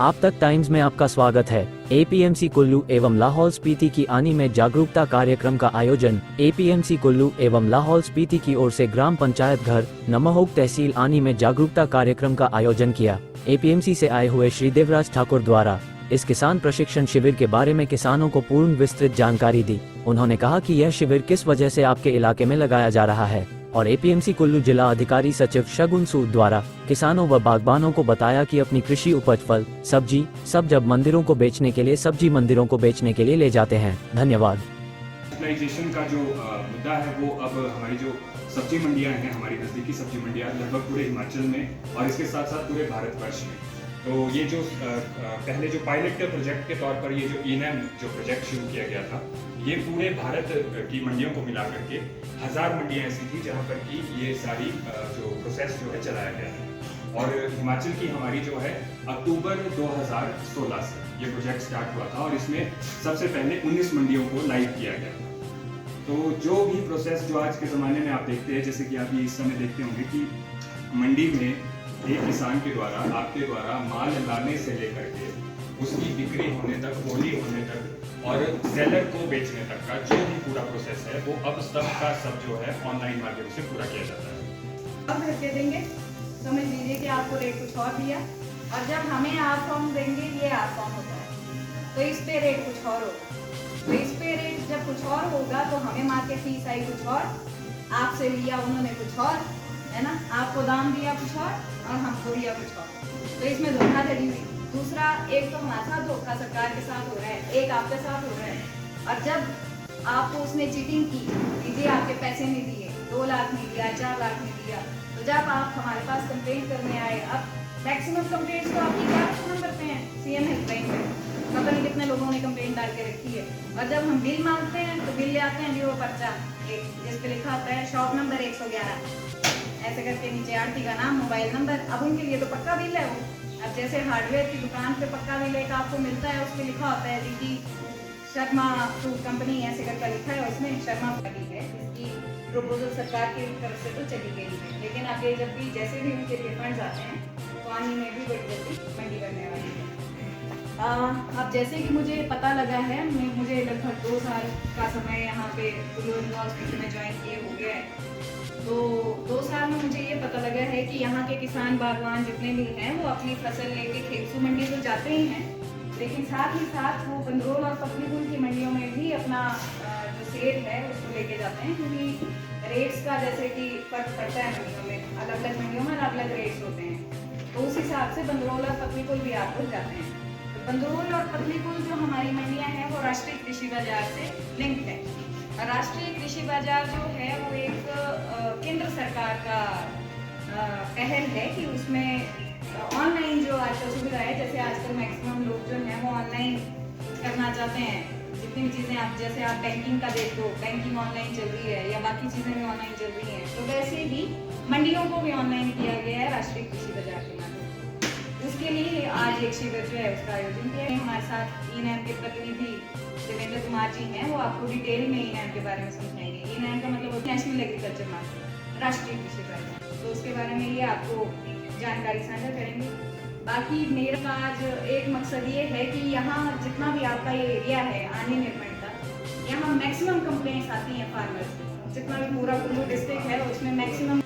आप तक टाइम्स में आपका स्वागत है। एपीएमसी कुल्लू एवं लाहौल स्पीति की आनी में जागरूकता कार्यक्रम का आयोजन एपीएमसी कुल्लू एवं लाहौल स्पीति की ओर से ग्राम पंचायत घर नमहोग तहसील आनी में जागरूकता कार्यक्रम का आयोजन किया। एपीएमसी से आए हुए श्री देवराज ठाकुर द्वारा इस किसान प्रशिक्षण शिविर के बारे में किसानों को पूर्ण विस्तृत जानकारी दी। उन्होंने कहा कि यह शिविर किस वजह से आपके इलाके में लगाया जा रहा है और एपीएमसी कुल्लू जिला अधिकारी सचिव शगुन सूद द्वारा किसानों व बागबानों को बताया कि अपनी कृषि उपज फल सब्जी सब जब मंदिरों को बेचने के लिए सब्जी मंदिरों को बेचने के लिए ले जाते हैं। धन्यवाद। डिजिटलाइजेशन का जो मुद्दा है वो अब हमारी जो सब्जी मंडियां हैं, हमारी नज़दीकी सब्जी मंडियां लगभग पूरे हिमाचल में और इसके साथ साथ पूरे भारतवर्ष में। तो ये जो पहले जो पायलट के प्रोजेक्ट के तौर पर ये जो ई-नैम जो प्रोजेक्ट शुरू किया गया था, ये पूरे भारत की मंडियों को मिला करके 1000 मंडियां ऐसी थी जहाँ पर कि ये सारी जो प्रोसेस जो है चलाया गया है। और हिमाचल की हमारी जो है अक्टूबर 2016 से ये प्रोजेक्ट स्टार्ट हुआ था और इसमें सबसे पहले 19 मंडियों को लाइव किया गया था। तो जो भी प्रोसेस जो आज के ज़माने में आप देखते हैं, जैसे कि आप इस समय देखते होंगे कि मंडी में एक किसान के द्वारा आपके द्वारा माल लाने से लेकर के उसकी बिक्री होने तक, बोली होने तक और सेलर को बेचने तक का जो भी पूरा प्रोसेस है वो अब सब का सब जो है ऑनलाइन माध्यम से पूरा किया जाता है। अब दे देंगे, समझ लीजिए कि आपको रेट कुछ और दिया और जब हमें आप फॉर्म देंगे, ये आप फॉर्म होता है तो इस पे रेट कुछ और होगा। तो इस पे रेट जब कुछ और होगा तो हमें मार्केट फीस आई कुछ और, आपसे लिया उन्होंने कुछ और, है ना, आपको दाम दिया कुछ और हमको दिया कुछ और। तो इसमें धोखाधड़ी हुई। दूसरा, एक तो हमारे साथ धोखा सरकार के साथ हो रहा है, एक आपके साथ हो रहा है। और जब आपको उसने चीटिंग की, दीजिए आपके पैसे नहीं दिए, 2 लाख नहीं दिया, 4 लाख नहीं दिया, तो जब आप हमारे पास कंप्लेंट करने आए, अब मैक्सिमम कंप्लेंट्स तो आपकी 11 नंबर पे हैं सीएम हेल्पलाइन पे, पता नहीं कितने लोगों ने कंप्लेंट डाल के रखी है। और जब हम बिल मांगते हैं तो बिल ले आते हैं वो पर्चा जिस पे लिखा होता है शॉप नंबर 111 ऐसे करके, नीचे आरती का नाम, मोबाइल नंबर। अब उनके लिए तो पक्का बिल है वो। अब जैसे हार्डवेयर की दुकान पे पक्का बिल एक आपको मिलता है, उसमें लिखा होता है जी शर्मा फूड कंपनी ऐसे करके लिखा है, उसमें शर्मा बनी है, इसकी प्रपोजल सरकार की तरफ से तो चली गई है। लेकिन आगे जब भी जैसे भी उनके लिए फंड्स आते हैं तो आने में भी बड़ी जल्दी मंडी करने वाली है। अब जैसे कि मुझे पता लगा है, मुझे लगभग 2 साल का समय यहाँ पे कुल्लू हॉस्पिटल में ज्वाइन किए हो गया है। तो 2 साल में मुझे ये पता लगा है कि यहाँ के किसान बागवान जितने भी हैं वो अपनी फसल लेके खेतसू मंडी तो जाते ही हैं, लेकिन साथ ही साथ वो बंदरोल और पतलीपुर की मंडियों में भी अपना जो सेल है उसको लेके जाते हैं, क्योंकि रेट्स का जैसे कि फर्क पड़ता है मंडियों में, अलग अलग मंडियों में अलग अलग रेट्स होते हैं। तो उस हिसाब से बंदरोल और पतलीपुर भी आपको जाते हैं। तो बंदरोल और पतलीपुर जो हमारी मंडियाँ हैं वो राष्ट्रीय कृषि बाजार से लिंक है। राष्ट्रीय कृषि बाजार जो है वो एक केंद्र सरकार का पहल है कि उसमें ऑनलाइन जो आजकल सुविधा है, जैसे आजकल मैक्सिमम लोग जो हैं वो ऑनलाइन करना चाहते हैं। जितनी भी चीज़ें आप जैसे आप बैंकिंग का देख लो, बैंकिंग ऑनलाइन चल रही है या बाकी चीज़ें भी ऑनलाइन चल रही हैं, तो वैसे ही मंडियों को भी ऑनलाइन किया गया है राष्ट्रीय कृषि बाजार के माध्यम। उसके लिए आज एक शिविर जो है उसका आयोजन किया है। हमारे साथ ई-नैम के प्रतिनिधि देवेंद्र कुमार जी हैं, वो आपको डिटेल में ई-नैम के बारे में समझाएंगे। ई-नैम का मतलब नेशनल एग्रीकल्चर मार्केट, राष्ट्रीय कृषि बाजार, तो उसके बारे में ये आपको जानकारी साझा करेंगे। बाकी मेरा आज एक मकसद ये है कि यहाँ जितना भी आपका ये एरिया है आनी निर्माण का, यहाँ मैक्सिमम कंप्लेंट्स आती हैं फार्मर्स, जितना भी पूरा कुल्लू डिस्ट्रिक्ट है उसमें मैक्सिमम